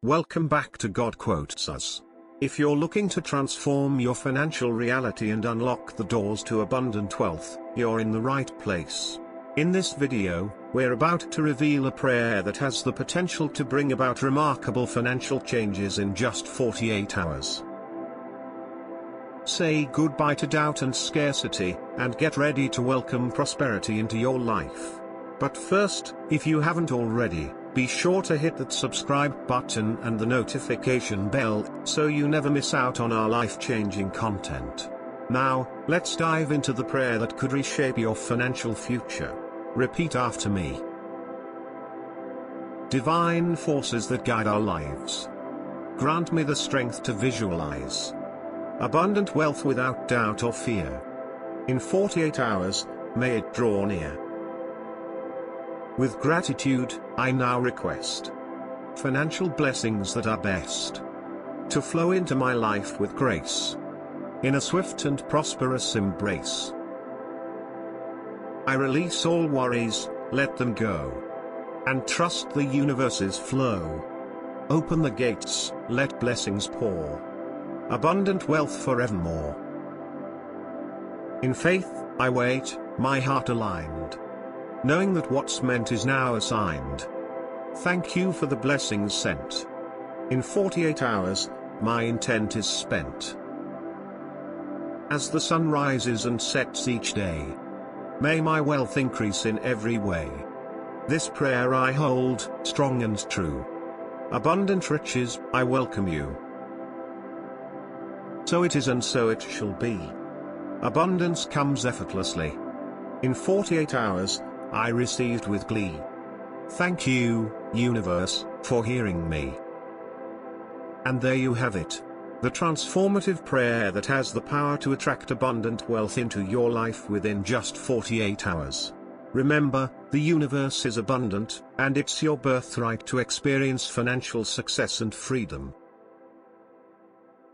Welcome back to God Quotes Us. If you're looking to transform your financial reality and unlock the doors to abundant wealth, you're in the right place. In this video, we're about to reveal a prayer that has the potential to bring about remarkable financial changes in just 48 hours. Say goodbye to doubt and scarcity, and get ready to welcome prosperity into your life. But first, if you haven't already, be sure to hit that subscribe button and the notification bell, so you never miss out on our life-changing content. Now, let's dive into the prayer that could reshape your financial future. Repeat after me. Divine forces that guide our lives, grant me the strength to visualize abundant wealth without doubt or fear. In 48 hours, may it draw near. With gratitude, I now request financial blessings that are best to flow into my life with grace, in a swift and prosperous embrace. I release all worries, let them go, and trust the universe's flow. Open the gates, let blessings pour, abundant wealth forevermore. In faith, I wait, my heart aligned, knowing that what's meant is now assigned. Thank you for the blessings sent. In 48 hours, my intent is spent. As the sun rises and sets each day, may my wealth increase in every way. This prayer I hold, strong and true. Abundant riches, I welcome you. So it is and so it shall be. Abundance comes effortlessly. In 48 hours, I received with glee. Thank you, universe, for hearing me. And there you have it. The transformative prayer that has the power to attract abundant wealth into your life within just 48 hours. Remember, the universe is abundant, and it's your birthright to experience financial success and freedom.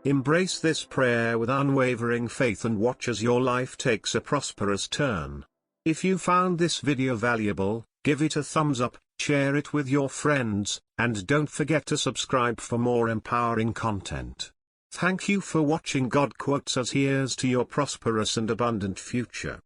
Embrace this prayer with unwavering faith and watch as your life takes a prosperous turn. If you found this video valuable, give it a thumbs up, share it with your friends, and don't forget to subscribe for more empowering content. Thank you for watching God Quotes Us. Here's to your prosperous and abundant future.